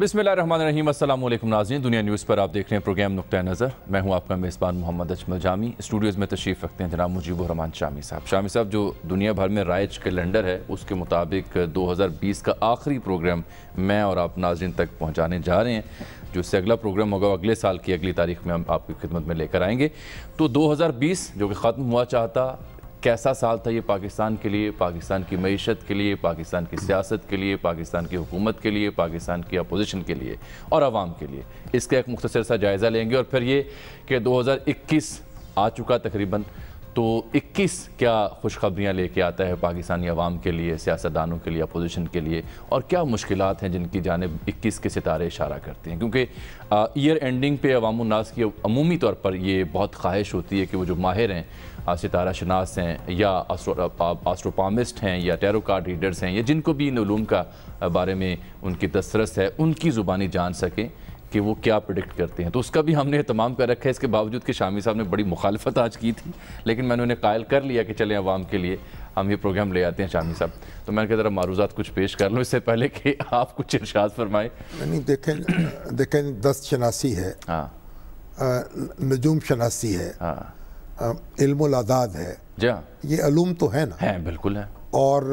बिस्मिल्लाहिर्रहमानिर्रहीम। अस्सलाम वालेकुम नाज़रीन, दुनिया न्यूज़ पर आप देख रहे हैं प्रोग्राम नुक्ता नज़र। मैं हूं आपका मेज़बान मोहम्मद अजमल जामी। स्टूडियोज़ में तशरीफ़ रखते हैं जनाब मुजीबुर रहमान शामी साहब। शामी साहब, जो दुनिया भर में राइज कैलेंडर है उसके मुताबिक 2020 का आखिरी प्रोग्राम मैं और आप नाज़रीन तक पहुँचाने जा रहे हैं। जो इससे अगला प्रोग्राम होगा अगले साल की अगली तारीख में हम आपकी खिदमत में लेकर आएंगे। तो 2020 जो कि ख़त्म हुआ चाहता, कैसा साल था ये पाकिस्तान के लिए, पाकिस्तान की मईशत के लिए, पाकिस्तान की सियासत के लिए, पाकिस्तान की हुकूमत के लिए, पाकिस्तान की अपोजिशन के लिए और आवाम के लिए। इसका एक मुख्तसर सा जायज़ा लेंगे। और फिर ये कि 2021 आ चुका तकरीबन, तो 21 क्या खुशखबरियाँ लेके आता है पाकिस्तानी अवाम के लिए, सियासतदानों के लिए, अपोजिशन के लिए, और क्या मुश्किलात हैं जिनकी जानिब 21 के सितारे इशारा करते हैं। क्योंकि ईयर एंडिंग पे अवामुन्नास की अमूमी तौर पर ये बहुत ख्वाहिश होती है कि वो जो माहिर हैं, सितारा शनास हैं या एस्ट्रोपामिस्ट हैं या टैरो कार्ड रीडर्स हैं या जिनको भी इन उलूम का बारे में उनकी दस्तरस है, उनकी ज़ुबानी जान सकें कि वो क्या प्रेडिक्ट करते हैं। तो उसका भी हमने एहतमाम कर रखा है। इसके बावजूद कि शामी साहब ने बड़ी मुखालफत आज की थी, लेकिन मैंने उन्हें कायल कर लिया कि चलें अवाम के लिए हम ये प्रोग्राम ले आते हैं शामी साहब। तो मैंने कहा ज़रा मारूज़ात कुछ पेश कर लूँ इससे पहले कि आप कुछ इरशाद फरमाएँ। नहीं, देखें दस्त शनासी है, हाँ, नजूम शनासी है, हाँ, इल्मुल आदाद है, ये अलूम तो है ना, है बिल्कुल है। और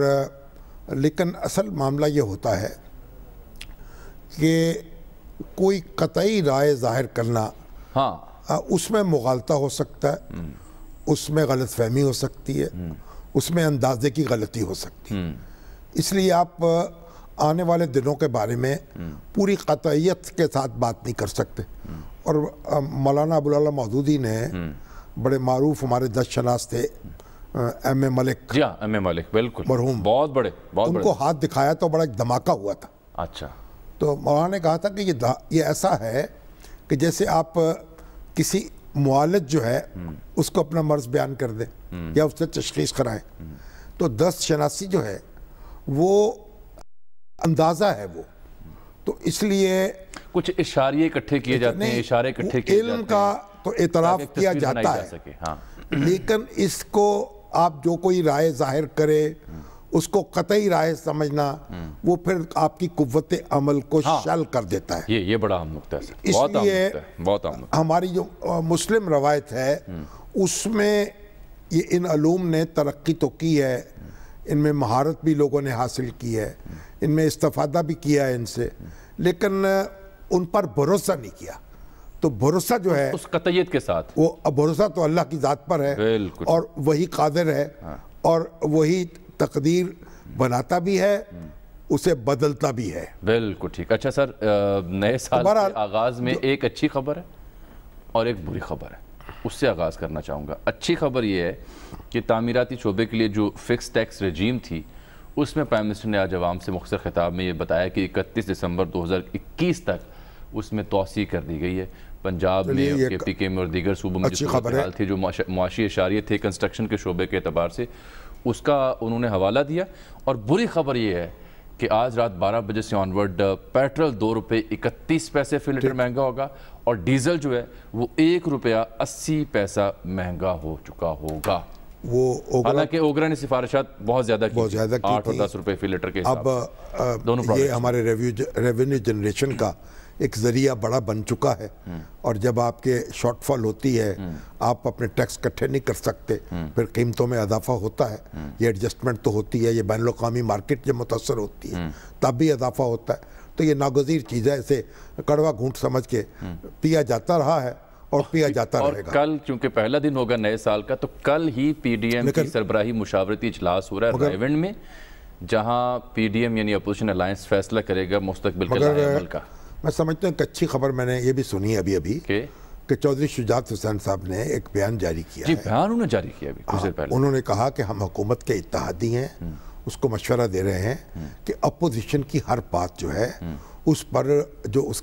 लेकिन असल मामला ये होता है कि कोई कतई राय जाहिर करना, हाँ, उसमें मुगालता हो सकता है, उसमें गलत फहमी हो सकती है, उसमें अंदाजे की गलती हो सकती है। इसलिए आप आने वाले दिनों के बारे में पूरी कतईयत के साथ बात नहीं कर सकते। और मौलाना अबुल आला मौदूदी ने बड़े मारूफ हमारे दस्त शनास थे, एम ए मलिक, जी हाँ, एम ए मलिक बिल्कुल मरहूम, बहुत बड़े, उनको हाथ दिखाया तो बड़ा एक धमाका हुआ था। अच्छा, तो मौलाना ने कहा था कि ये ऐसा है कि जैसे आप किसी मुआलिज जो है उसको अपना मर्ज बयान कर दें या उससे तशखीस कराएं, तो दस्त शनासी जो है वो अंदाज़ा है वो। तो इसलिए कुछ इशारे इकट्ठे किए जाते हैं, इशारे इकट्ठे किए जाते हैं, इल्म का तो एतराफ़ किया जाता है, हाँ। लेकिन इसको आप जो कोई राय जाहिर करे उसको कतई राय समझना, वो फिर आपकी कुव्वत अमल को शल कर देता है। ये बड़ा अहम नुक्ता है। इसलिए बहुत अहम हमारी जो मुस्लिम रवायत है उसमें ये इन अलूम ने तरक्की तो की है, इनमें महारत भी लोगों ने हासिल की है, इनमें इस्तिफादा भी किया है इनसे, लेकिन उन पर भरोसा नहीं किया। तो भरोसा जो है उस कतईयत के साथ, वो भरोसा तो अल्लाह की ज़ात पर है और वही कादिर है, और वही तकदीर बनाता भी है, उसे बदलता भी है। बिल्कुल ठीक। अच्छा सर, नए साल के आगाज़ में एक अच्छी खबर है और एक बुरी खबर है, उससे आगाज़ करना चाहूँगा। अच्छी खबर ये है कि तामीराती शोबे के लिए जो फ़िक्स टैक्स रजीम थी उसमें प्राइम मिनिस्टर ने आज अवाम से मुख्तसर खिताब में ये बताया कि 31 दिसंबर 2021 तक उसमें तोसी कर दी गई है। पंजाब में, KPK में और दीगर सूबों में जो हाल थी, जो मुआशी इशारे थे कंस्ट्रक्शन के शोबे के अतबार से, उसका उन्होंने हवाला दिया। और बुरी खबर ये है कि आज रात 12 बजे से ऑनवर्ड पेट्रोल 2 रुपये 31 पैसे फी लीटर महंगा होगा और डीजल जो है वो 1 रुपया 80 पैसा महंगा हो चुका होगा। वो हालांकि ओगरा ने सिफारिशात बहुत ज़्यादा की, 8 और 10 रुपये फी लीटर के हिसाब से। दोनों ये हमारे रेवेन्यू जनरेशन का एक ज़रिया बड़ा बन चुका है। और जब आपके शॉर्टफॉल होती है, आप अपने टैक्स इकट्ठे नहीं कर सकते, फिर कीमतों में इजाफा होता है, ये एडजस्टमेंट तो होती है, ये बैनुल अक़वामी मार्केट जब मुतासर होती है तब भी इजाफा होता है। तो ये नागज़ीर चीज़ है, इसे कड़वा घूंट समझ के पिया जाता रहा है और पिया जाता रहेगा। कल चूँकि पहला दिन होगा नए साल का, तो कल ही PDM की सरबराही मुशावरती इजलास हो रहा है रायवंड में, जहाँ PDM यानी अपोजिशन अलायंस फैसला करेगा मुस्तकबिल के अमल का। मैं समझता हूँ एक अच्छी खबर मैंने ये भी सुनी अभी कि चौधरी शुजात हुसैन साहब ने एक बयान जारी किया। जी, बयान उन्होंने जारी किया अभी कुछ देर पहले। उन्होंने कहा कि हम हुकूमत के इत्तेहादी हैं, उसको मशवरा दे रहे हैं कि अपोजिशन की हर बात जो है उस पर उस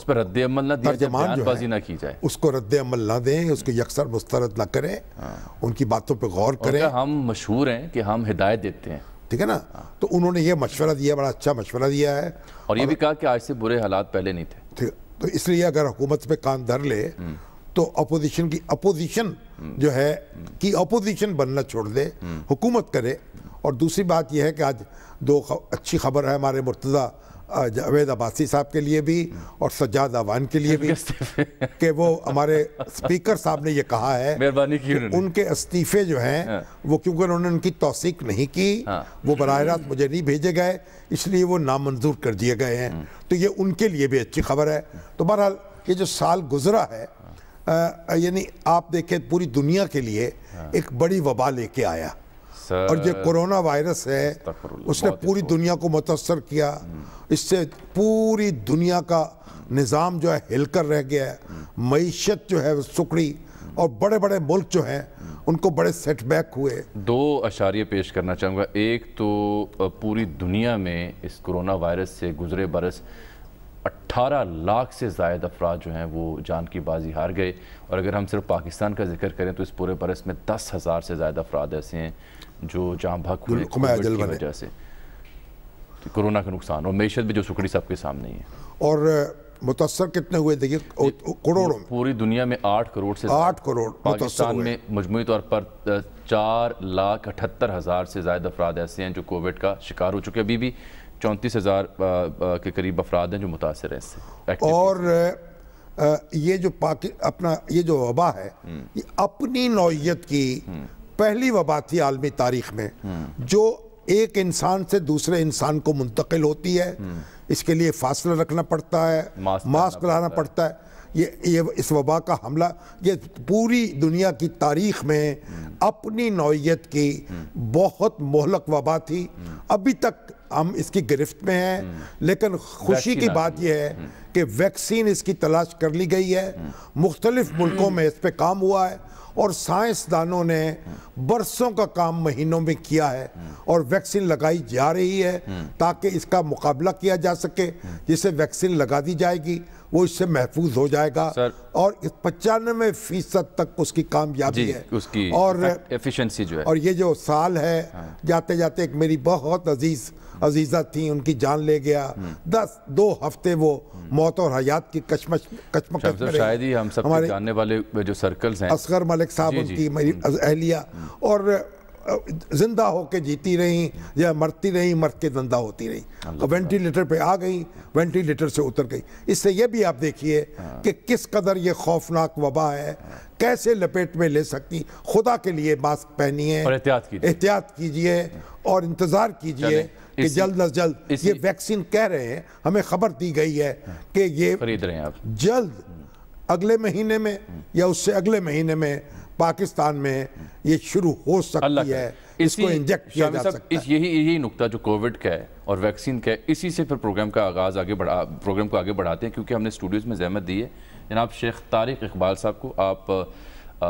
पर रद्द अमल ना दिया, बयानबाजी ना की जाए, उसको रद्द अमल ना दें, उसको यकसर मुस्तरद ना करें, उनकी बातों पर गौर करें। हम मशहूर हैं कि हम हिदायत देते हैं, ठीक है ना। तो उन्होंने ये मशवरा दिया, बड़ा अच्छा मशवरा दिया है, और ये भी कहा कि आज से बुरे हालात पहले नहीं थे। तो इसलिए अगर हुकूमत पे कान धर ले तो अपोजिशन जो है कि अपोजिशन बनना छोड़ दे, हुकूमत करे। और दूसरी बात यह है कि आज 2 अच्छी खबर है, हमारे मुर्तज़ा जावेद अब्बासी साहब के लिए भी और सज्जाद अवान के लिए भी कि वो हमारे स्पीकर साहब ने ये कहा है मेहरबानी की उनके इस्तीफे जो हैं वो क्योंकि उन्होंने उनकी तौसीक नहीं की, वो बराह रास्त मुझे नहीं भेजे गए, इसलिए वो नामंजूर कर दिए गए हैं। तो ये उनके लिए भी अच्छी खबर है। तो बहरहाल ये जो साल गुजरा है यानी आप देखें पूरी दुनिया के लिए एक बड़ी वबा लेके आया, और ये कोरोना वायरस है उसने पूरी दुनिया को मुतासर किया। इससे पूरी दुनिया का निज़ाम जो है हिलकर रह गया है, मईशत जो है सुकड़ी, और बड़े बड़े मुल्क जो हैं उनको बड़े सेटबैक हुए। 2 अशारिये पेश करना चाहूँगा। एक तो पूरी दुनिया में इस कोरोना वायरस से गुजरे बरस 18 लाख से ज़ायद अफराद जो हैं वो जान की बाजी हार गए, और अगर हम सिर्फ पाकिस्तान का जिक्र करें तो इस पूरे बरस में 10,000 से ज़्यादा अफराद ऐसे हैं जो जान भाग हुए कोविड की वजह से, कोरोना का नुकसान, और मैशत भी जो सुकड़ी सबके सामने ही है। और मुतासर कितने हुए देखिए, करोड़ों। पूरी दुनिया में 8 करोड़ से 8 करोड़ पाकिस्तान में मजमूई तौर पर 4,78,000 से ज़्यादा अफराद ऐसे हैं जो कोविड का शिकार हो चुके हैं। अभी भी 34,000 के करीब अफराद हैं जो मुतासर हैं इससे। और ये जो अपना ये जो वबा है ये अपनी नौइयत की पहली वबा थी आलमी तारीख में जो एक इंसान से दूसरे इंसान को मुंतकिल होती है। इसके लिए फासला रखना पड़ता है, मास्क लगाना पड़ता है। ये इस वबा का हमला ये पूरी दुनिया की तारीख में अपनी नौइयत की बहुत मोहलक वबा थी। अभी तक हम इसकी गिरफ्त में हैं, लेकिन खुशी की बात यह है कि वैक्सीन इसकी तलाश कर ली गई है। मुख्तलिफ मुल्कों में इस पे काम हुआ है और साइंसदानों ने बरसों का काम महीनों में किया है और वैक्सीन लगाई जा रही है ताकि इसका मुकाबला किया जा सके। जिसे वैक्सीन लगा दी जाएगी वो इससे महफूज हो जाएगा और 95% तक उसकी कामयाबी है, उसकी और एफिशिएंसी जो है। और ये जो साल है जाते जाते एक मेरी बहुत अजीज़ा थी, उनकी जान ले गया। 2 हफ्ते वो मौत और हयात की कशमकश में शायद ही हम सब जानने वाले जो सर्कल्स हैं, असगर मलिक साहब उनकी मेरी अहलिया, और जिंदा होके जीती रही या मरती रही, मर के जिंदा होती रही, और वेंटिलेटर पे आ गई, वेंटिलेटर से उतर गई। इससे ये भी आप देखिए कि किस कदर ये खौफनाक वबा है, कैसे लपेट में ले सकती। खुदा के लिए मास्क पहनिए और एहतियात कीजिए और इंतज़ार कीजिए कि जल्द अज जल्द ये वैक्सीन कह रहे हैं, हमें खबर दी गई है कि ये खरीद रहे हैं आप जल्द अगले महीने में या उससे अगले महीने में पाकिस्तान में ये शुरू हो सकती है, इसको इंजेक्ट किया जा सकता है। यही नुक्ता जो कोविड का है और वैक्सीन का है, इसी से फिर प्रोग्राम को आगे बढ़ाते हैं, क्योंकि हमने स्टूडियोज़ में ज़हमत दी है जनाब शेख तारिक इकबाल साहब को। आप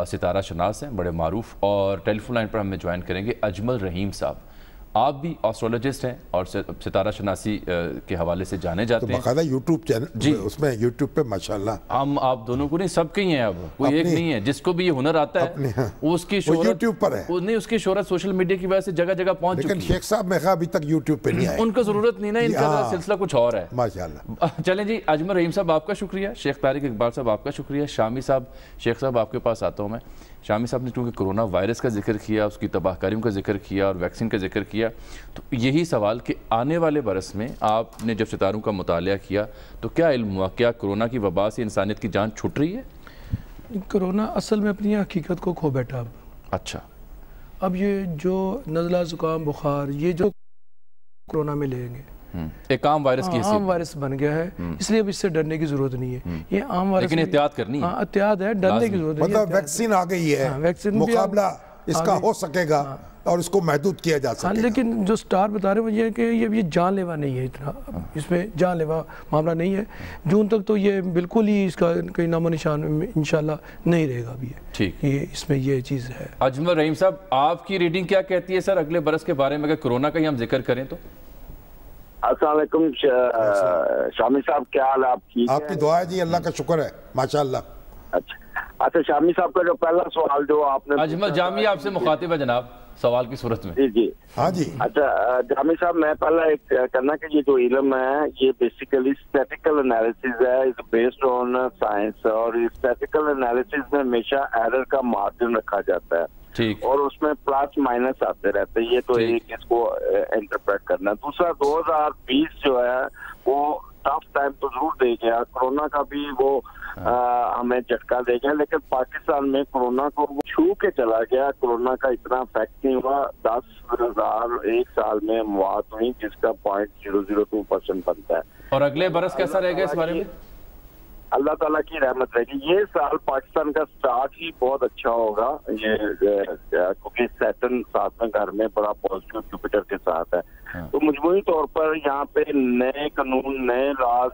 सितारा शनास हैं, बड़े मारूफ, और टेलीफोन लाइन पर हमें ज्वाइन करेंगे अजमल रहीम साहब। आप भी एस्ट्रोलॉजिस्ट हैं और सितारा शनासी के हवाले से जाने जाते हैं। बाकायदा यूट्यूब चैनल जी, उसमें यूट्यूब पे माशाल्लाह हम आप दोनों को नहीं, सबके ही हैं, अब कोई एक नहीं है। जिसको भी ये हुनर आता है उसकी शोहरत यूट्यूब पर है, नहीं उसकी शोहरत सोशल मीडिया की वजह से जगह जगह पहुंच चुकी है। लेकिन शेख साहब मैं अभी तक यूट्यूब पे नहीं आए, उनको जरूरत नहीं ना, इनका सिलसिला कुछ और है माशाल्लाह। चलें जी, अजमल रहीम साहब आपका शुक्रिया, शेख तारिक इकबाल साहब आपका शुक्रिया। शामी साहब, शेख साहब आपके पास आता हूँ मैं। शामी साहब ने चूँकि कोरोना वायरस का जिक्र किया, उसकी तबाहकारियों का जिक्र किया और वैक्सीन का जिक्र किया, तो यही सवाल कि आने वाले बरस में आपने जब सितारों का मुतालिया किया तो क्या इल्म हुआ, क्या कोरोना की वबा से इंसानियत की जान छुट रही है? कोरोना असल में अपनी हकीकत को खो बैठा अब। अच्छा, अब ये जो नज़ला ज़ुकाम बुखार ये जो कोरोना में लेंगे एक आम वायरस की आम वायरस बन गया है, इसलिए अब इससे डरने की जरूरत नहीं है। ये आम वायरस, लेकिन एहतियात करनी है। एहतियात है, डरने की जरूरत नहीं है। मतलब वैक्सीन आ गई है, वैक्सीन मुकाबला इसका हो सकेगा और इसको महदूद किया जा सकेगा। लेकिन जो स्टार बता रहे हैं वो ये है कि ये जानलेवा नहीं है, इतना इसमें जानलेवा मामला नहीं है। जून तक तो ये बिल्कुल ही इसका कोई नामो निशान इंशाल्लाह नहीं रहेगा अभी। ठीक, ये इसमें ये चीज़ है। अजमल रहीम साहब, आपकी रीडिंग क्या कहती है सर अगले बरस के बारे में, अगर कोरोना का ही हम जिक्र करें तो? अस्सलाम वालेकुम शामी साहब, क्या हाल है आपकी दुआ है जी, अल्लाह का शुक्र है माशाल्लाह। अच्छा शामी साहब का जो पहला सवाल जो आपने, अजमल जामी आपसे मुखातिब है जनाब सवाल की सूरत में। जी हाँ जी। अच्छा जामी साहब, मैं पहला एक करना कि ये जो इल्म है ये बेसिकली स्टैटिकल एनालिसिस है, इज बेस्ड ऑन साइंस, और स्टैटिकल एनालिसिस में हमेशा एरर का मार्जिन रखा जाता है और उसमें प्लस माइनस आते रहते हैं। ये तो एक इसको इंटरप्रेट करना है। दूसरा 2020 जो है वो टफ टाइम तो जरूर दे गया, कोरोना का भी वो हमें झटका दे गया, लेकिन पाकिस्तान में कोरोना को वो छू के चला गया। कोरोना का इतना इफेक्ट नहीं हुआ, 10,000 एक साल में मौत हुई, जिसका 0.002% बनता है। और अगले बरस कैसा रहेगा इस बारे में? अल्लाह ताला की रहमत रहेगी। ये साल पाकिस्तान का स्टार्ट ही बहुत अच्छा होगा, ये क्योंकि सैटर्न साथ में घर में बड़ा पॉजिटिव जुपिटर के साथ है। तो मजमूई तौर पर यहाँ पे नए कानून, नए लॉज,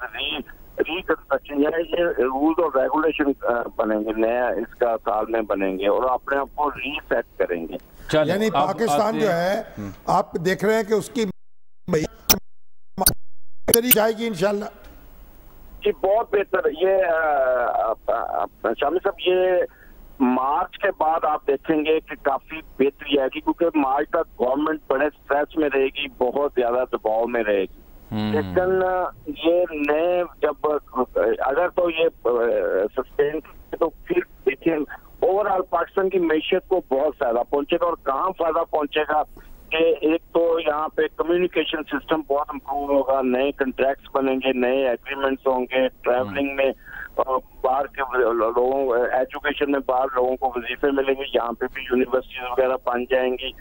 रिकंस्ट्रक्शन, ये रूल्स और रेगुलेशन बनेंगे, नया इसका साल में बनेंगे और अपने आप को रीसेट करेंगे। यानी पाकिस्तान जो है आप देख रहे हैं कि उसकी जाएगी इंशाल्लाह जी, बहुत बेहतर। ये शामी साहब, ये मार्च के बाद आप देखेंगे कि काफी बेहतरी आएगी, क्योंकि मार्च तक गवर्नमेंट बड़े स्ट्रेस में रहेगी, बहुत ज्यादा दबाव में रहेगी। लेकिन ये नए जब अगर तो ये सस्टेन, तो फिर देखिए ओवरऑल पाकिस्तान की मैशियत को बहुत फायदा पहुंचेगा। और कहाँ फायदा पहुंचेगा कि एक तो यहाँ पे कम्युनिकेशन सिस्टम बहुत इम्प्रूव होगा, नए कॉन्ट्रैक्ट्स बनेंगे, नए एग्रीमेंट्स होंगे, ट्रैवलिंग में बाहर के लोगों, एजुकेशन में बाहर लोगों को वजीफे मिलेंगे, यहाँ पे भी यूनिवर्सिटीज वगैरह बन जाएंगी,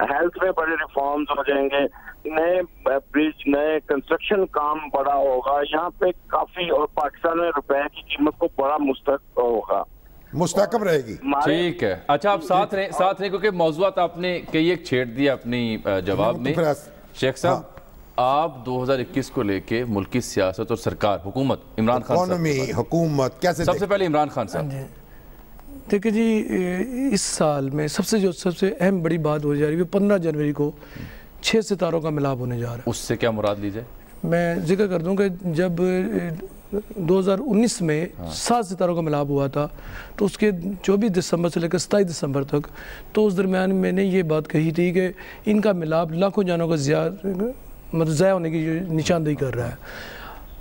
हेल्थ में बड़े रिफॉर्म्स हो जाएंगे, नए ब्रिज, नए कंस्ट्रक्शन काम बड़ा होगा यहाँ पे काफी, और पाकिस्तान में रुपए की कीमत को बड़ा मुस्तकम रहेगी। ठीक है, अच्छा आप साथ रहे क्योंकि मौजूद आपने कई एक छेड़ दिया अपनी जवाब में। शेख साहब, आप 2021 को लेके मुल्क की सियासत और सरकार, हुकूमत, इमरान खान हुकूमत कैसे? सबसे पहले इमरान खान साहब। देखिए जी, इस साल में सबसे अहम बड़ी बात हो जा रही है, 15 जनवरी को 6 सितारों का मिलाप होने जा रहा है। उससे क्या मुराद लीजिए? मैं जिक्र कर दूं कि जब 2019 में 7 सितारों का मिलाप हुआ था, तो उसके 24 दिसंबर से लेकर 27 दिसंबर तक, तो उस दरमियान मैंने ये बात कही थी कि इनका मिलाप लाखों जानों का ज़ाया होने की निशानदेही कर रहा है।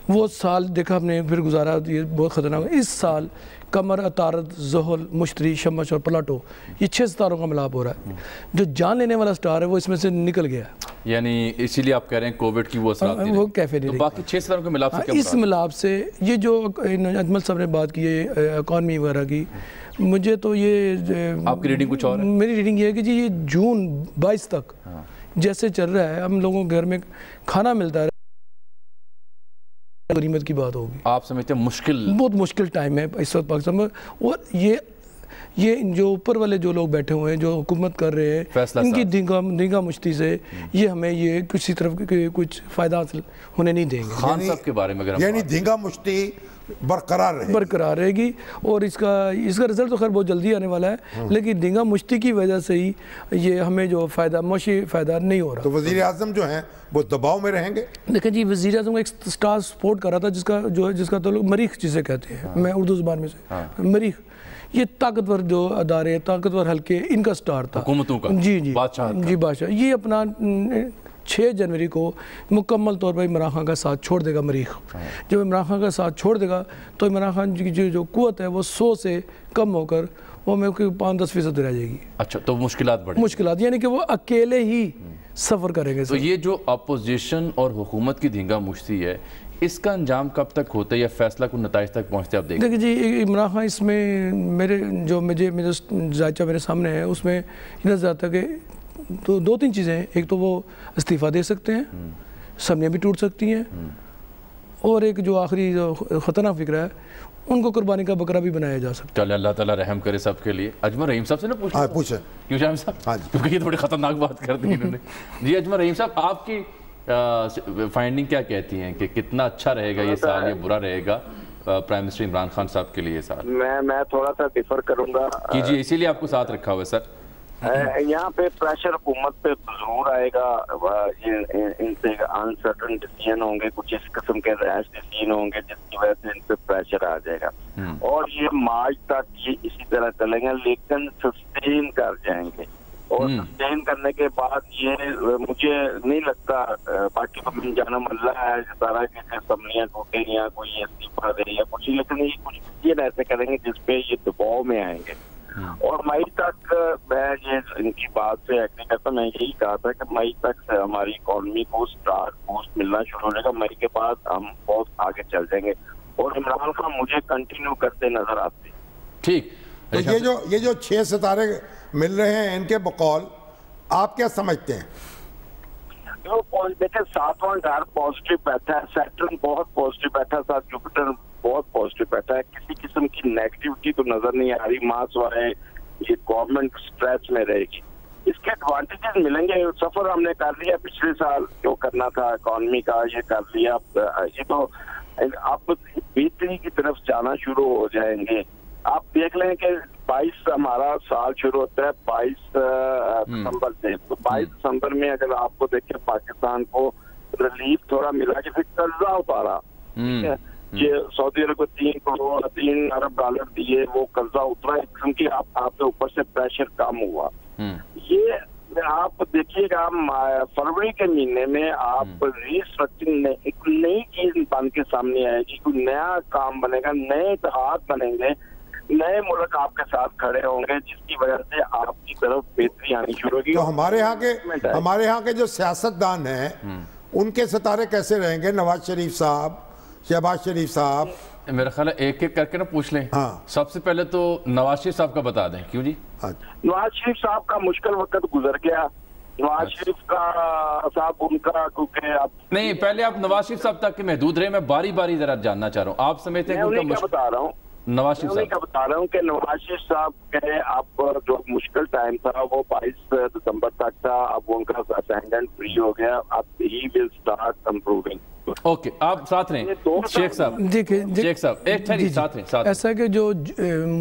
वो साल देखा हमने फिर गुजारा, ये बहुत ख़तरनाक। इस साल कमर, अतारद, ज़ोहल, मुश्तरी, शमश और प्लाटो, ये 6 सितारों का मिलाप हो रहा है। जो जान लेने वाला स्टार है वो इसमें से निकल गया, यानी इसीलिए आप कह रहे हैं कोविड की वो असरात वो कैफे नहीं। तो बाकी 6 सितारों के मिलाप से क्या इस मिलाप से ये जो अजमल साहब ने बात की है इकॉनमी वगैरह की, मुझे तो ये आपकी रीडिंग कुछ और है? मेरी रीडिंग ये है कि जी ये जून 22 तक जैसे चल रहा है, हम लोगों के घर में खाना मिलता है, गनीमत की बात होगी। आप समझते हैं मुश्किल, बहुत मुश्किल टाइम है इस वक्त पाकिस्तान में। और ये जो ऊपर वाले जो लोग बैठे हुए हैं, जो हुकूमत कर रहे हैं, इनकी धींगा मुश्ती से ये हमें ये किसी तरफ कुछ फ़ायदा हासिल होने नहीं देंगे। खान साहब के बारे में अगर यानी धींगा मुश्ती बरकरार रहेगी और इसका रिजल्ट तो खैर बहुत जल्दी आने वाला है, लेकिन धींगा मुश्ती की वजह से ही ये हमें जो फ़ायदा, माशी फ़ायदा नहीं हो रहा। तो वज़ीर आज़म जो हैं वो दबाव में रहेंगे। देखिए जी, वज़ीर आज़म का एक स्टार सपोर्ट कर रहा था, जिसका तो लोग मरीख जिसे कहते हैं, मैं उर्दू ज़ुबान में से मरीख, ये ताकतवर जो अदारे, ताकतवर हल्के, इनका स्टार था हुकूमतों का। जी बादशाह। ये अपना 6 जनवरी को मुकम्मल तौर पर इमरान खान का साथ छोड़ देगा मरीख। जब इमरान खान का साथ छोड़ देगा तो इमरान खान की जो कुव्वत है वो 100 से कम होकर वो मेरे को 5-10% रह जाएगी। अच्छा, तो मुश्किलात यानी कि वो अकेले ही सफ़र करेंगे। तो ये जो अपोजिशन और हुकूमत की धींगा मुश्ती है, इसका अंजाम कब तक होता है या फैसला को नताइज तक पहुँचते? आप देखिए जी, इमरान खान इसमें मेरे जायचा मेरे सामने है, उसमें ये नजर आता है कि तो 2-3 चीज़ें हैं। एक तो वो इस्तीफ़ा दे सकते हैं, समियाँ भी टूट सकती हैं, और एक जो आखिरी ख़तरनाक फिक्र है, उनको कुर्बानी का बकरा भी बनाया जा सकता है। अल्लाह ताला रहम करे सबके लिए। अजमल रहीम साहब से ना पूछें क्यों शामिल साहब? हाँ, क्योंकि ये थोड़ी ख़तरनाक बात कर दी इन्होंने। जी अजमल रहीम साहब, आपकी फाइंडिंग क्या कहती हैं कि कितना अच्छा रहेगा ये साल या बुरा रहेगा प्राइम मिनिस्टर इमरान खान साहब के लिए साल? मैं थोड़ा सा डिफर करूँगा कीजिए, इसीलिए आपको साथ रखा हुआ है सर। यहाँ पे प्रेशर हुकूमत पे जरूर आएगा, इनसे अनसर्टन डिसीजन होंगे, कुछ इस किस्म के रैश डिसीजन होंगे जिसकी वजह से इन पे प्रेशर आ जाएगा, और ये मार्च तक ये इसी तरह चलेंगे, लेकिन सस्टेन कर जाएंगे। और सस्टेन करने के बाद ये मुझे नहीं लगता, बाकी तो मिल जाना मल्ला है सारा कि असम्बलियाँ टूटे या कोई इस्तीफा दे या कुछ, लेकिन ये कुछ डिसीजन ऐसे करेंगे जिसपे ये दबाव में आएंगे। اور مئی تک میں یہ ان کی بات سے ایگری کرتا ہوں. میں یہی کہا تھا کہ مئی تک ہماری اکانومی کو سٹارٹ بوسٹ ملنا شروع ہو جائے گا. مئی کے بعد ہم بہت آگے چل جائیں گے اور عمران خان مجھے کنٹینیو کرتے نظر آتے. ٹھیک. تو یہ جو 6 ستارے مل رہے ہیں ان کے بقول آپ کیا سمجھتے ہیں؟ دیکھیں 7واں گھر پازیٹیو بیٹھا ہے, سیٹرن بہت پازیٹیو بیٹھا ہے, ساتھ جوپیٹر بہت پازیٹیو بیٹھا ہے. کسی قسم کی نیگیٹیوٹی تو نظر نہیں آ رہی. ماں سوائے یہ گورنمنٹ اسٹریچ میں رہے گی. اس کے ایڈوانٹیجز ملیں گے. سفر ہم نے کر لیا پچھلے سال, جو کرنا تھا اکانومی کا یہ کر لیا. یہ تو آپ بہتری کی طرف جانا شروع ہو جائیں گے. آپ دیکھ لیں کہ 22 ہمارا سال شروع ہوتا ہے 22 دسمبر سے. تو 22 دسمبر میں اگر آپ کو دیکھیں پاکستان کو ریلیف تھوڑا ملا کہ پھر قرضہ اتارا. یہ سعودی عرب کو 3 ارب ڈالر دیے, وہ قرضہ اترا, ایک قسم کی آپ کے اوپر سے پریشر کم ہوا. یہ آپ دیکھیے گا فروری کے مہینے میں آپ ری اسٹرکچرنگ ایک نئی چیز بن کے سامنے آئے گی. کوئی نیا کام بنے گا, نئے اتحاد بنیں گے, نئے ملک آپ کے ساتھ کھڑے ہوں گے, جس کی وجہ سے آپ کی طرف بہتری آنی شروع ہوگی. تو ہمارے ہاں کے جو سیاستدان ہیں ان کے ستارے کیسے رہیں گے؟ نواز شریف صاحب, شہباز شریف صاحب. میرا خیال ہے ایک ایک کر کے نا پوچھ لیں. سب سے پہلے تو نواز شریف صاحب کا بتا دیں. کیوں جی؟ نواز شریف صاحب کا مشکل وقت گزر گیا. نواز شریف کا صاحب ان کا کیونکہ آپ نہیں, پہلے آپ نواز شریف صاحب تک کے محدود رہے. میں باری باری ذرا جاننا چاہ رہا ہوں, آپ سمجھتے ہیں کہ ان کا بتا رہا ہوں نواز شریف صاحب کا بتا رہا ہوں کہ نواز شریف صاحب کے اب جو مشکل ٹائم تھا وہ 22 دسمبر تک تھا. اب ان کا اسینڈنٹ فری ہو گیا. اب ہی ول اسٹارٹ امپروونگ. اوکے, آپ ساتھ رہیں شیخ صاحب. شیخ صاحب ایک ساتھ رہیں. ایسا ہے کہ جو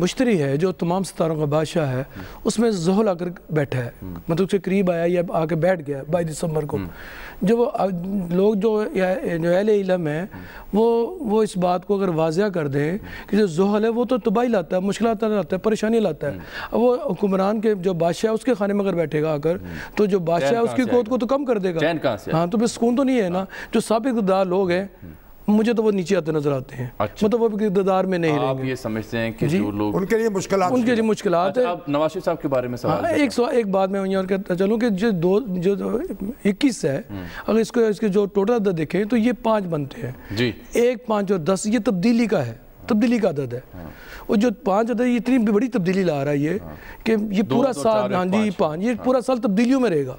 مشتری ہے, جو تمام ستاروں کا بادشاہ ہے, اس میں زحل آ کر بیٹھا ہے, مطلب اس کے قریب آیا یا آ کے بیٹھ گیا 22 دسمبر کو. جو لوگ جو اہل علم ہیں وہ اس بات کو اگر واضح کر دیں کہ جو زحل ہے وہ تو تباہی لاتا ہے, مشکلات لاتا ہے, پریشانی لاتا ہے. اب وہ حکمران کے جو بادشاہ ہے اس کے خانے میں اگر بیٹھے گا آ کر, تو جو بادشاہ ہے اس کی قوت کو تو کم کر دے گا. ہاں, تو پھر سکون تو نہیں ہے نا. جو سابق اقتدار لوگ ہیں مجھے تو وہ نیچے آتے نظر آتے ہیں, مطلب وہ اقتدار میں نہیں رہیں گے. آپ یہ سمجھتے ہیں کہ جو لوگ ان کے لیے مشکلات ہیں. اب نواز شریف صاحب کے بارے میں سوال ایک بات میں یہاں کہتا چلوں کہ جو 21 ہے, اگر اس کے جو ٹوٹل عدد دیکھیں تو یہ 5 بنتے ہیں. 1, 5 اور 10 یہ تبدیلی کا ہے, تبدیلی کا عدد ہے. اور جو 5 عدد یہ اتنی بڑی تبدیلی لا رہا ہے یہ کہ یہ پورا سال, ہاں جی 5, یہ پورا سال تبدیلیوں میں رہے گا.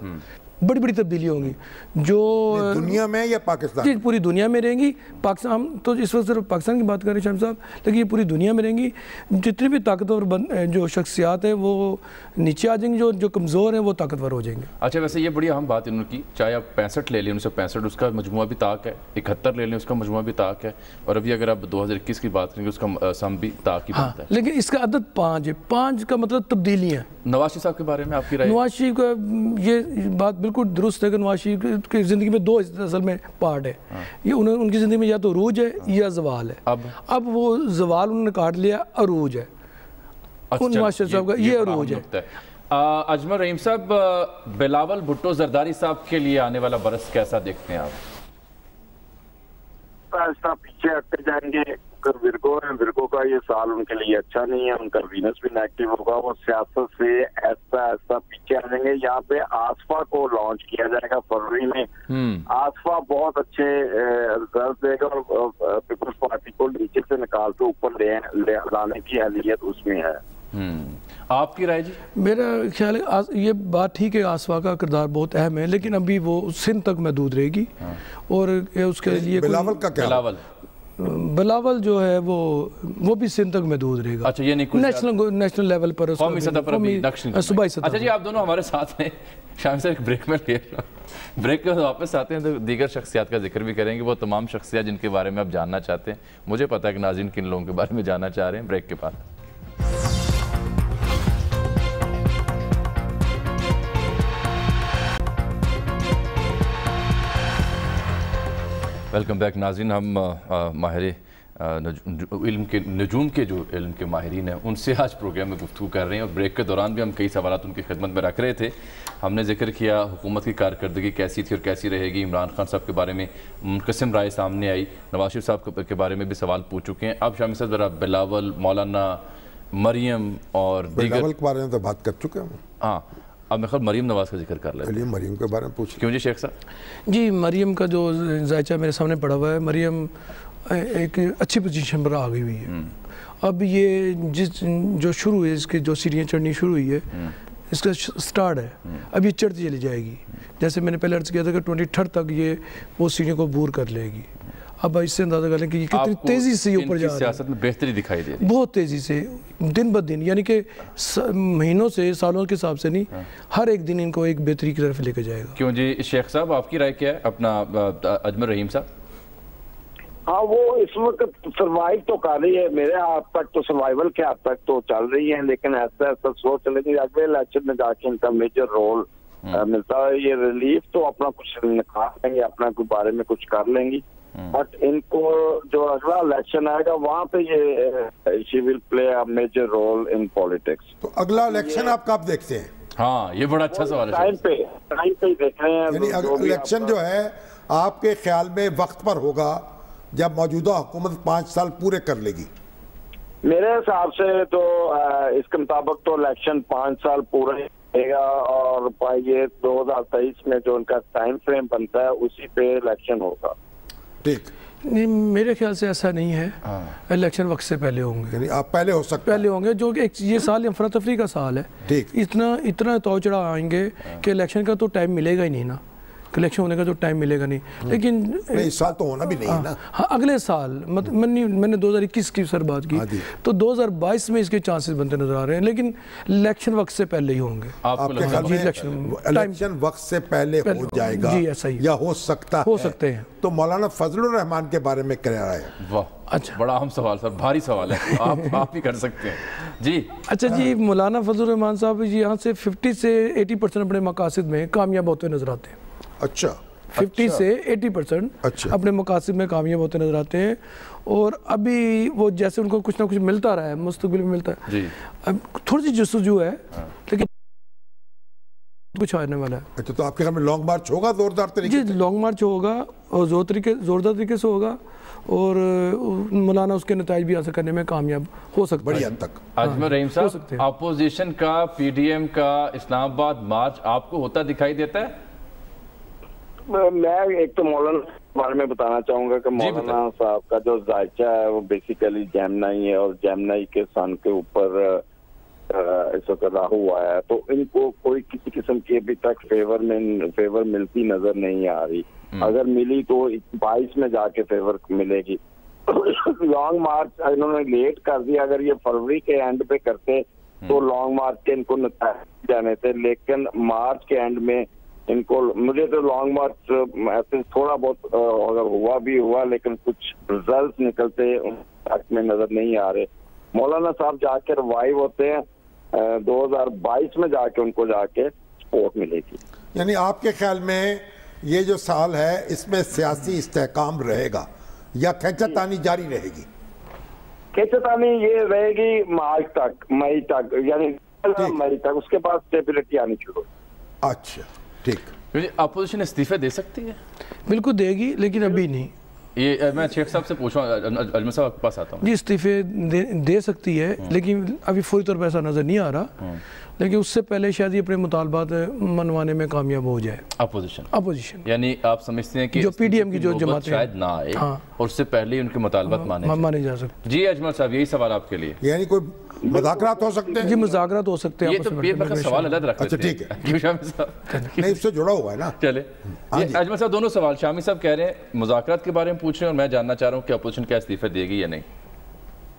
بڑی بڑی تبدیلی ہوں گی جو دنیا میں یا پاکستان, جی پوری دنیا میں رہیں گی. پاکستان تو اس وقت صرف پاکستان کی بات کر رہے ہیں شاہم صاحب, لیکن یہ پوری دنیا میں رہیں گی. جتنی بھی طاقتور جو شخصیات ہیں وہ نیچے آ جائیں گی, جو کمزور ہیں وہ طاقتور ہو جائیں گے. اچھا, ویسے یہ بڑی اہم بات انہوں کی, چاہے آپ 65 لے لیں 1965 اس کا مجموعہ بھی طاق ہے, 71 لے لیں اس کا مجموعہ بھی طاق ہے, اور ابھی اگر آپ 2021 کی بات کریں گے اس کا سم بھی طاق ہی بنتا ہے. لیکن اس کا عدد 5 ہے. 5 کا مطلب تبدیلی ہے. نواز شریف صاحب کے بارے میں آپ کی رائے؟ نواز شریف کا یہ بات بالکل درست ہے کہ نواز شریف کی زندگی میں 2 اصل میں پارٹ ہے. یہ ان کی زندگی میں یا تو عروج ہے یا زوال ہے. اب وہ زوال انہوں نے کاٹ لیا, عروج ہے. نواز شریف صاحب کا یہ عروج ہے. اجمل رحیم صاحب, بلاول بھٹو زرداری صاحب کے لیے آنے والا برس کیسا دیکھتے ہیں آپ؟ ایسا پیچھے ہٹتے جائیں گے. ورگو ہیں, ورگو کا یہ سال ان کے لیے اچھا نہیں ہے. ان کا وینس بھی نیگیٹو ہوگا. وہ سیاست سے ایسا پیچھے آ جائیں گے. یہاں پہ آصفا کو لانچ کیا جائے گا فروری میں. آصفا بہت اچھے رزلٹ دے گا اور پیپلز پارٹی کو نیچے سے نکال کے اوپر لانے کی اہلیت اس میں ہے. آپ کی رائے جی؟ میرا خیال ہے یہ بات ٹھیک ہے, آصفا کا کردار بہت اہم ہے, لیکن ابھی وہ سندھ تک محدود رہے گی. اور اس کے لیے بلاول کا کیا؟ بلاول جو ہے وہ بھی سندھ تک محدود رہے گا. اچھا, یہ نہیں نیشنل لیول پر, قومی سطح پر بھی صوبائی سطح. اچھا جی, آپ دونوں ہمارے ساتھ ہیں. شاہم صاحب ایک بریک میں لے رہا ہوں, بریک کے بعد واپس آتے ہیں تو دیگر شخصیات کا ذکر بھی کریں گے. وہ تمام شخصیات جن کے بارے میں آپ جاننا چاہتے ہیں. مجھے پتا ہے کہ ناظرین کن لوگوں کے بارے میں جاننا چاہ رہے ہیں. بریک کے بعد ویلکم بیک ناظرین. ہم ماہر علم کے نجوم کے جو علم کے ماہرین ہیں ان سے آج پروگرام میں گفتگو کر رہے ہیں, اور بریک کے دوران بھی ہم کئی سوالات ان کی خدمت میں رکھ رہے تھے. ہم نے ذکر کیا حکومت کی کارکردگی کیسی تھی اور کیسی رہے گی. عمران خان صاحب کے بارے میں منقسم رائے سامنے آئی. نواز شریف صاحب کے بارے میں بھی سوال پوچھ چکے ہیں. اب شامی صاحب ذرا بلاول, مولانا मरियम और बिलावल के बारे में तो बात कर चुके हैं। हाँ, अब मैं मरीम नवाज़ का जिक्र कर लेते हैं। मरियम के बारे में पूछिए। क्यों जी शेख साहब? जी, मरियम का जो जायचा मेरे सामने पड़ा हुआ है, मरियम एक अच्छी पोजीशन पर आ गई हुई है। अब ये जो शुरू है, इसकी जो सीढ़ियाँ चढ़नी शुरू हुई है, इसका स्टार्ट है, अब ये चढ़ती चली जाएगी। जैसे मैंने पहले अर्ज किया था कि 23 तक ये वो सीढ़ियों को बूर कर लेगी। अब इससे अंदाजा कर लें कि ये कितनी तेज़ी से ऊपर जा रही है। सियासत में बेहतरी दिखाई दे रही है बहुत तेज़ी से, दिन ब दिन, यानी कि महीनों से, सालों के हिसाब से नहीं, हर एक दिन इनको एक बेहतरी की तरफ लेकर जाएगा। क्यों जी शेख साहब, आपकी राय क्या है? अपना अजमल रहीम साहब। हाँ, वो इस वक्त सर्वाइव तो कर रही है, मेरे हाथ तक तो सर्वाइवल के हाथ तक तो चल रही है, लेकिन ऐसा ऐसा सोच चलेंगे अगले इलेक्शन में जाके इनका मेजर रोल मिलता है। ये रिलीफ तो अपना कुछ निकाल लेंगे, अपना कोई बारे में कुछ कर लेंगी, बट इनको जो अगला इलेक्शन आएगा वहाँ पे ये she will play a major role in politics. तो अगला इलेक्शन आप कब देखते हैं? हाँ, ये बड़ा अच्छा सवाल है। टाइम पे ही देख रहे हैं। यानी इलेक्शन जो है आपके ख्याल में वक्त पर होगा जब मौजूदा हुकूमत 5 साल पूरे कर लेगी? मेरे हिसाब से तो इसके मुताबिक तो इलेक्शन 5 साल पूरा होगा, और ये 2023 में जो उनका टाइम फ्रेम बनता है उसी पे इलेक्शन होगा। ठीक नहीं, मेरे ख्याल से ऐसा नहीं है। इलेक्शन वक्त से पहले होंगे। यानी आप पहले हो सकते पहले होंगे, जो कि ये साल अफरा तफरी का साल है। ठीक। इतना तो चढ़ा आएंगे कि इलेक्शन का तो टाइम मिलेगा ही नहीं ना, इलेक्शन होने का तो टाइम मिलेगा नहीं। लेकिन इस साल तो होना भी नहीं है ना। हाँ, अगले साल मैंने 2021 की सर बात की, तो 2022 में इसके चांसेस बनते नजर आ रहे हैं, लेकिन इलेक्शन वक्त से पहले ही होंगे। आपके ख्याल में इलेक्शन वक्त से पहले हो जाएगा? जी, ऐसा ही या हो सकते हैं। तो मौलाना फजलुर रहमान के बारे में क्या राय है? वाह, अच्छा, बड़ा अहम सवाल सर, भारी सवाल है। आप ही कर सकते हैं जी। अच्छा जी, मौलाना फजलुर रहमान साहब यहाँ से 50 से 80% अपने मकासद में कामयाब होते नजर आते हैं। अच्छा, 50 से 80% अपने मकासद में कामयाब होते नजर आते हैं, और अभी वो जैसे उनको कुछ ना कुछ मिलता रहा है, मुस्तकबिल में मिलता है जी। अब थोड़ी सी जस्तजू है, लेकिन कुछ आने वाला है। अच्छा, तो आपके घर में लॉन्ग मार्च होगा जोरदार तरीके जी? लॉन्ग मार्च होगा और जोरदार तरीके से होगा, और मौलाना उसके नताइज भी हासिल करने में कामयाब हो सकता है बड़ी हद तक। अजमल रहीम साहब, अपोजिशन का, पीडीएम का इस्लामाबाद मार्च आपको होता दिखाई देता है? मैं एक तो मौलाना के बारे में बताना चाहूंगा कि मौलाना साहब का जो जायचा है वो बेसिकली जैमनाई है, और जैमनाई के सन के ऊपर इस वक्त राहु आया है, तो इनको कोई किसी किस्म की अभी तक फेवर मिलती नजर नहीं आ रही। अगर मिली तो 22 में जाके फेवर मिलेगी। लॉन्ग मार्च इन्होंने लेट कर दिया, अगर ये फरवरी के एंड पे करते तो लॉन्ग मार्च के इनको नतीजे जाने थे, लेकिन मार्च के एंड में इनको, मुझे तो लॉन्ग मार्च ऐसे थोड़ा बहुत अगर हुआ भी हुआ, लेकिन कुछ रिजल्ट निकलते में नजर नहीं आ रहे। मौलाना साहब जाके रिवाइव होते हैं 2022 में जाके उनको जाके सपोर्ट मिलेगी। यानी आपके ख्याल में ये जो साल है इसमें सियासी इस्तेहकाम रहेगा या खींचातानी जारी रहेगी? खींचातानी ये रहेगी मार्च तक, मई तक, यानी मई तक, उसके बाद स्टेबिलिटी आनी शुरू। अच्छा, ठीक। अपोजिशन इस्तीफे दे सकती है? बिल्कुल देगी, लेकिन अभी नहीं। ये मैं शेख साहब से पूछूं, अजमल साहब के पास आता हूँ। जी, इस्तीफे दे सकती है, लेकिन अभी फौरी तौर पर ऐसा नजर नहीं आ रहा, लेकिन उससे पहले शायद ये अपने मुतालबात मनवाने में कामयाब हो जाए अपोजिशन। यानी आप समझते हैं कि जो पीडीएम की जो जमातें शायद ना आए, और उससे पहले ही उनके मुतालबात माने जा सकते। जी अजमल साहब, यही सवाल आपके लिए। यानी कोई मुज़ाकरात हो सकते हैं? जी, मुज़ाकरात हो सकते हैं। ये तो सवाल अलग रख लेते हैं। अच्छा, ठीक है, नहीं इससे जुड़ा हुआ है ना। चले अजमल साहब, दोनों सवाल, शामी साहब कह रहे हैं मुज़ाकरात के बारे में पूछ रहे हैं, और मैं जानना चाह रहा हूँ कि अपोजिशन क्या इस्तीफा देगी या नहीं।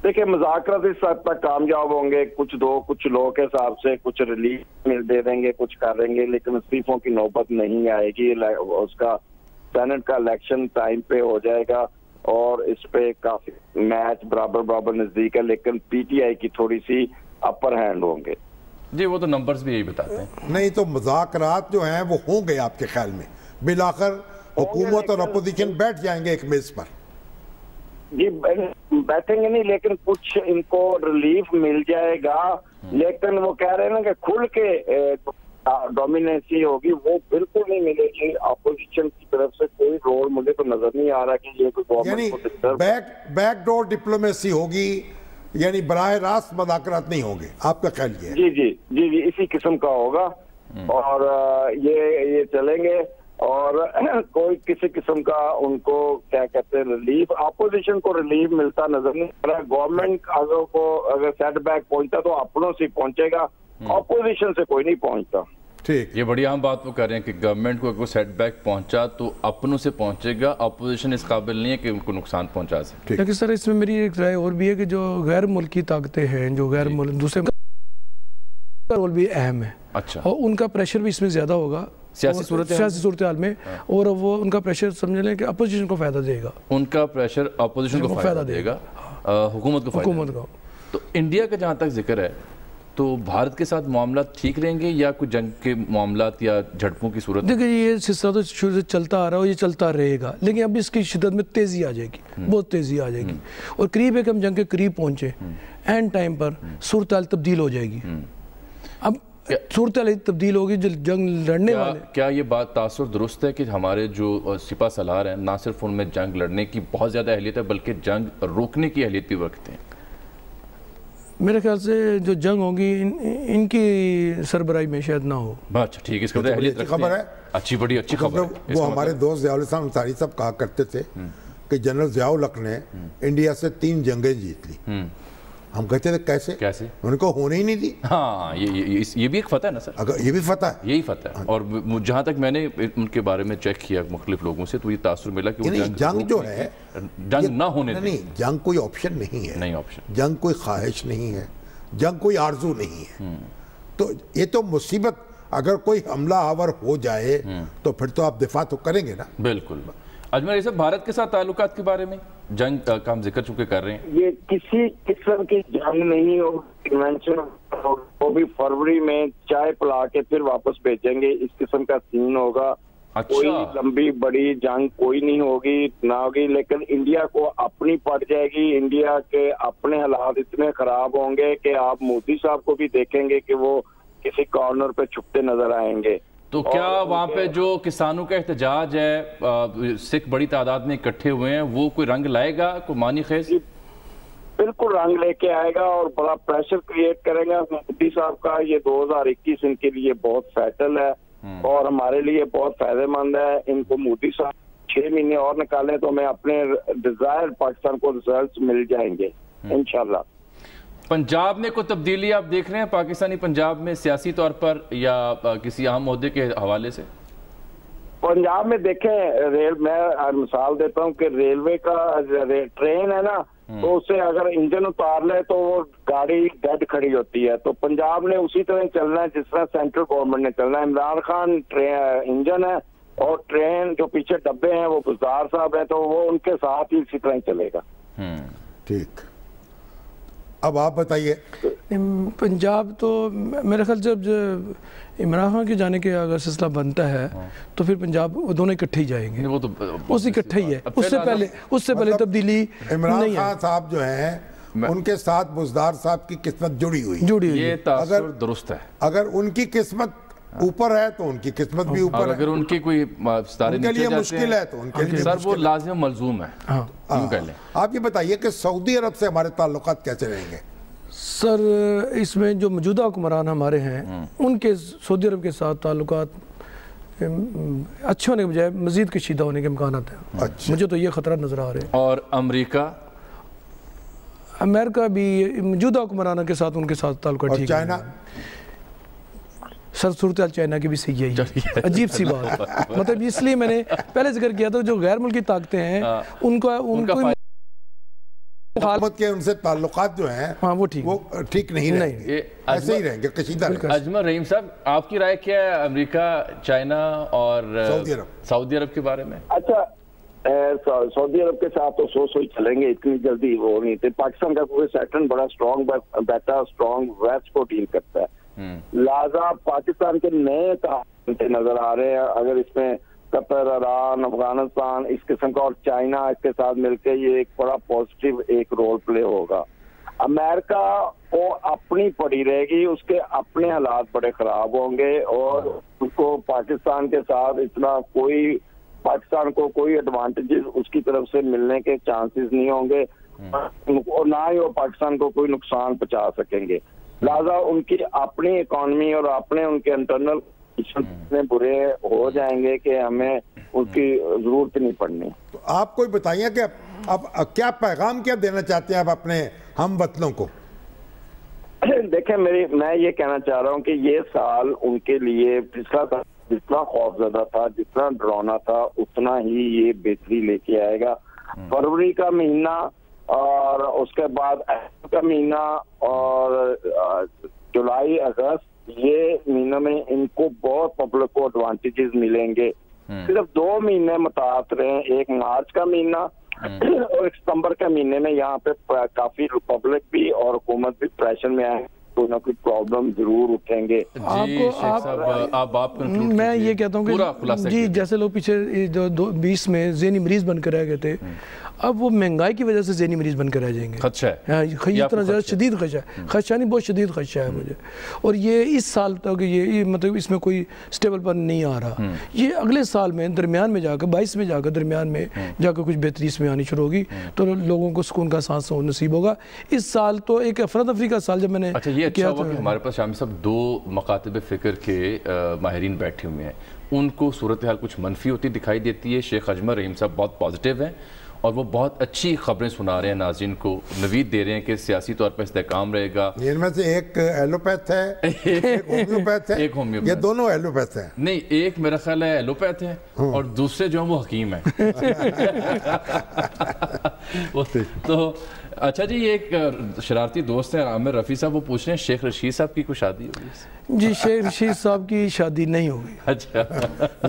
देखिए, मुज़ाकरात इस हद तक कामयाब होंगे, कुछ लोगों के हिसाब से कुछ रिलीफ दे देंगे, कुछ करेंगे, लेकिन इस्तीफों की नौबत नहीं आएगी। उसका सेनेट का इलेक्शन टाइम पे हो जाएगा, और इस पे काफी मैच बराबर नजदीक है, लेकिन पीटीआई की थोड़ी सी अपर हैंड होंगे। जी, वो तो नंबर्स भी यही बताते हैं। नहीं तो मुज़ाकरात जो हैं वो होंगे आपके ख्याल में? बिलाखिर हुकूमत और अपोजिशन बैठ जाएंगे एक मेज पर? जी, बैठेंगे नहीं, लेकिन कुछ इनको रिलीफ मिल जाएगा, लेकिन वो कह रहे हैं ना कि खुल के डोमिनेंसी होगी, वो बिल्कुल नहीं मिलेगी। अपोजिशन की तरफ से कोई रोल मुझे तो नजर नहीं आ रहा कि ये कोई गवर्नमेंट को बैकडोर डिप्लोमेसी होगी, यानी बराह रास्त मुज़ाकरात नहीं होंगे, आपका ख्याल ये है? जी जी जी जी, इसी किस्म का होगा और ये चलेंगे और कोई किसी किस्म का उनको क्या कहते हैं रिलीफ, अपोजिशन को रिलीफ मिलता नजर नहीं आ रहा है। गवर्नमेंट अगर सेटबैक पहुंचता तो अपनों से पहुंचेगा, अपोजिशन से कोई नहीं पहुंचता। ठीक, ये बड़ी आम बात वो कर रहे हैं कि गवर्नमेंट को अगर सेटबैक पहुंचा तो अपनों से पहुंचेगा, अपोजिशन इस काबिल नहीं है कि उनको नुकसान पहुंचा सके। लेकिन सर इसमें मेरी एक राय और भी है कि जो गैर मुल्की ताकतें हैं, जो गैर मुल्क दूसरे का रोल भी अहम है। अच्छा, और उनका प्रेशर भी इसमें ज़्यादा होगा सियासी सूरत हाल में, और वो उनका प्रेशर समझ लें कि अपोजिशन को फ़ायदा देगा, उनका प्रेशर अपोजिशन को फ़ायदा देगा, हुकूमत को फ़ायदा देगा। तो इंडिया का जहाँ तक जिक्र है तो भारत के साथ मामला ठीक रहेंगे या कुछ जंग के मामलात या झड़पों की सूरत? देखिए ये सिलसिला तो शुरू से चलता आ रहा है और ये चलता रहेगा, लेकिन अब इसकी शिद्दत में तेज़ी आ जाएगी, बहुत तेज़ी आ जाएगी और करीब है कि हम जंग के करीब पहुँचे, एंड टाइम पर सूरत हाल तब्दील हो जाएगी। अब सूरत हाल तब्दील होगी, जो जंग लड़ने वाले। क्या ये बात तासुर दुरुस्त है कि हमारे जो सिपा सलार हैं ना सिर्फ उनमें जंग लड़ने की बहुत ज़्यादा अहलियत है बल्कि जंग रोकने की अहलियत भी रखते हैं? मेरे ख्याल से जो जंग होगी इनकी सरबराही में शायद ना हो। अच्छा ठीक है, इसका अच्छी खबर है, अच्छी बड़ी अच्छी खबर है। वो हमारे दोस्त ज़ियाउल इस्लाम अंसारी साहब कहा करते थे कि जनरल ज़ियाउल हक ने इंडिया से 3 जंगें जीत ली। हम कहते थे कैसे कैसे, उनको होने ही नहीं दी। हाँ ये भी एक फतह है ना सर, अगर ये भी फतह है, यही फतह है। और जहाँ तक मैंने उनके बारे में चेक किया मुख्तलिफ लोगों से तो ये तासुर मिला कि जंग जो है जंग ना होने नहीं, जंग कोई ऑप्शन नहीं है, नहीं ऑप्शन, जंग कोई ख्वाहिश नहीं है, जंग कोई आरजू नहीं है। तो ये तो मुसीबत, अगर कोई हमला आवर हो जाए तो फिर तो आप दिफा तो करेंगे ना। बिल्कुल। अजमल ये सब भारत के साथ ताल्लुकात के बारे में जंग का हम जिक्र चुके कर रहे हैं, ये किसी किस्म की जंग नहीं हो, कन्वेंशन वो भी फरवरी में चाय पिला के फिर वापस भेजेंगे, इस किस्म का सीन होगा। अच्छा। कोई लंबी बड़ी जंग कोई नहीं होगी ना होगी, लेकिन इंडिया को अपनी पड़ जाएगी। इंडिया के अपने हालात इतने खराब होंगे कि आप मोदी साहब को भी देखेंगे कि वो किसी कॉर्नर पे छुपते नजर आएंगे। तो क्या वहाँ पे जो किसानों का एहतजाज है, सिख बड़ी तादाद में इकट्ठे हुए हैं, वो कोई रंग लाएगा, कोई मानी खेज? बिल्कुल रंग लेके आएगा और बड़ा प्रेशर क्रिएट करेगा। मोदी साहब का ये 2021 इनके लिए बहुत फैटल है और हमारे लिए बहुत फायदेमंद है। इनको मोदी साहब 6 महीने और निकालें तो मैं अपने डिजायर पाकिस्तान को रिजल्ट मिल जाएंगे इंशाल्लाह। पंजाब में कोई तब्दीली आप देख रहे हैं पाकिस्तानी पंजाब में सियासी तौर पर या किसी अहम ओहदे के हवाले से? पंजाब में देखें, मैं मिसाल देता हूँ कि रेलवे का ट्रेन है ना, तो उससे अगर इंजन उतार ले तो वो गाड़ी डेड खड़ी होती है। तो पंजाब ने उसी तरह चलना है जिस तरह सेंट्रल गवर्नमेंट ने चलना है। इमरान खान इंजन है और ट्रेन जो पीछे डब्बे हैं वो बुज़दार साहब है, तो वो उनके साथ ही इसी तरह चलेगा। ठीक, अब आप बताइए। पंजाब तो मेरे ख्याल जब इमरान खान के जाने के अगर सिलसिला बनता है तो फिर पंजाब दोनों इकट्ठे ही जाएंगे, वो तो उस इकट्ठे ही है। उससे पहले तब्दीली इमरान खान साहब जो हैं उनके साथ बुज़दार साहब की किस्मत जुड़ी हुई ये तासुर दुरुस्त है। अगर उनकी किस्मत ऊपर है तो उनकी किस्मत भी ऊपर है, अगर उनकी कोई सितारे उनके लिए मुश्किल है तो उनके लिए सर वो लाजिम मलजूम है। आप ये बताइए कि सऊदी अरब से हमारे ताल्लुकात कैसे रहेंगे? सर इसमें जो मौजूदा हुक्मरान हमारे हैं उनके सऊदी अरब के साथ ताल्लुकात अच्छे होने के बजाय मजीद कशीदा होने के इम्कान हैं। अच्छा। मुझे तो ये खतरा नजर आ रहे हैं। और अमेरिका भी मौजूदा हुक्मरानों के साथ उनके साथ ताल्लुकात ठीक है। चाइना सर सूरत चाइना की भी सही है, अजीब सी बात मतलब इसलिए मैंने पहले जिक्र किया था जो गैर मुल्की ताकतें हैं उनको हुकूमत के उनसे ताल्लुकात जो हैं हाँ वो ठीक नहीं रहेंगे, ऐसे ही रहेंगे कशीदा। अजमल रहीम साहब आपकी राय क्या है अमेरिका, चाइना और सऊदी अरब के बारे में? अच्छा, सऊदी अरब के साथ तो सो ही चलेंगे, इतनी जल्दी वो नहीं थे। पाकिस्तान का क्योंकि सैटर्न बड़ा स्ट्रॉन्ग बैठा, स्ट्रॉन्ग वेस्ट को डील करता है, लिहाजा पाकिस्तान के नए नजर आ रहे हैं। अगर इसमें कतर, ईरान, अफगानिस्तान इस किस्म का और चाइना इसके साथ मिलकर ये एक बड़ा पॉजिटिव एक रोल प्ले होगा। अमेरिका वो अपनी पड़ी रहेगी, उसके अपने हालात बड़े खराब होंगे और उसको पाकिस्तान के साथ इतना पाकिस्तान को कोई एडवांटेजेस उसकी तरफ से मिलने के चांसेस नहीं होंगे। और ना ही वो पाकिस्तान को कोई नुकसान पहुंचा सकेंगे। लिहाजा उनकी अपनी इकोनॉमी और अपने उनके इंटरनल इतने बुरे हो जाएंगे कि हमें उनकी जरूरत नहीं पड़नी। तो आप कोई बताइए कि अब क्या पैगाम क्या देना चाहते हैं आप अपने हम वतनों को? देखें, मैं ये कहना चाह रहा हूँ कि ये साल उनके लिए पिछला साल जितना खौफजदा था, जितना डरावना था, उतना ही ये बेहतरी लेके आएगा। फरवरी का महीना और उसके बाद अप्रैल का महीना और जुलाई अगस्त, ये महीनों में इनको बहुत पब्लिक को एडवांटेजेस मिलेंगे। सिर्फ 2 महीने मुताबिक रहे, एक मार्च का महीना और एक सितंबर के महीने में यहाँ पे काफी पब्लिक भी और हुकूमत भी प्रेशर में आए, कोई ना कोई प्रॉब्लम जरूर उठेंगे। मैं ये कहता हूँ कि जी जैसे लोग पीछे 2020 में ज़हनी मरीज बनकर रह गए थे, अब वो महंगाई की वजह से ज़हनी मरीज बनकर रह जाएंगे। खदशा है, इतना ज़्यादा शदीद खदशा है, खदशा नहीं बहुत शदीद खदशा है मुझे। और ये इस साल तक ये मतलब इसमें कोई स्टेबल पर नहीं आ रहा। ये अगले साल में दरमियान में जाकर 22 में जाकर दरमियान में जाकर कुछ बेहतरी इसमें आनी शुरू होगी, तो लोगों को सुकून का सांस नसीब होगा। इस साल तो एक अफरा तफरी का साल जब मैंने अच्छा हुआ कि हमारे पास शामी साहब 2 मकातब फ़िक्र के माहिरीन बैठे हुए हैं, उनको सूरत हाल कुछ मनफी होती दिखाई देती है। शेख अजमल रहीम साहब बहुत पॉजिटिव हैं और वो बहुत अच्छी खबरें सुना रहे हैं, नाज़रीन को नवीद दे रहे हैं कि सियासी तौर पर इस्तेहकाम रहेगा। इनमें से एक एलोपैथ है, एक होम्योपैथ है, एक होम्योपैथ, ये दोनों एलोपैथ हैं। नहीं, एक मेरा ख्याल है एलोपैथ है और दूसरे जो है वो हकीम है। तो अच्छा जी, ये एक शरारती दोस्त है आमिर रफ़ी साहब, वो पूछ रहे हैं शेख रशीद साहब की कोई शादी होगी? जी शेख रशीद साहब की शादी नहीं होगी। अच्छा,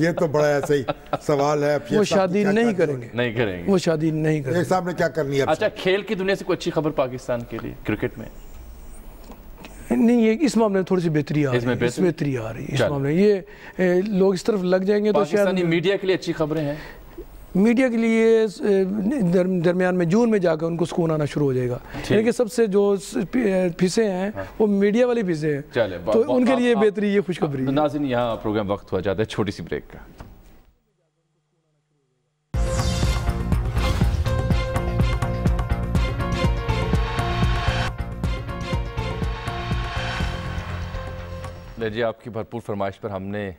ये तो बड़ा ऐसा ही सवाल है। वो शादी नहीं करेंगे, नहीं करेंगे, वो शादी नहीं करेंगे। शेख साहब ने क्या करनी है? अच्छा, खेल की दुनिया से कोई अच्छी खबर पाकिस्तान के लिए क्रिकेट में? नहीं, ये इस मामले में थोड़ी सी बेहतरी आ रही है, बेहतरी आ रही है इस मामले में। ये लोग इस तरफ लग जाएंगे तो शायद मीडिया के लिए अच्छी खबरें हैं। मीडिया के लिए दरमियान में जून में जाकर उनको सुकून आना शुरू हो जाएगा। यानी कि सबसे जो फीसें हैं वो मीडिया वाली फीसें हैं, तो उनके लिए बेहतरी ये खुशखबरी है। नाज़रीन, यहाँ प्रोग्राम वक्त हुआ जाता है छोटी सी ब्रेक का। जी, आपकी भरपूर फरमाइश पर हमने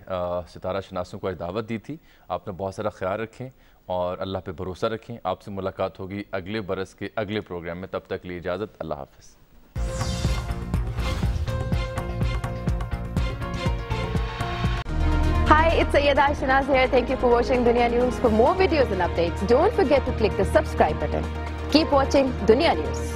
सितारा शनासों को आज दावत दी थी। आपने बहुत सारा ख्याल रखें और अल्लाह पे भरोसा रखें। आपसे मुलाकात होगी अगले बरस के अगले प्रोग्राम में। तब तक के लिए इजाज़त, अल्लाह हाफ़िज़। Hi, it's Sayyeda Shanaz here. Thank you for watching Dunya News. For more videos and updates, don't forget to click the subscribe button. Keep watching Dunya News.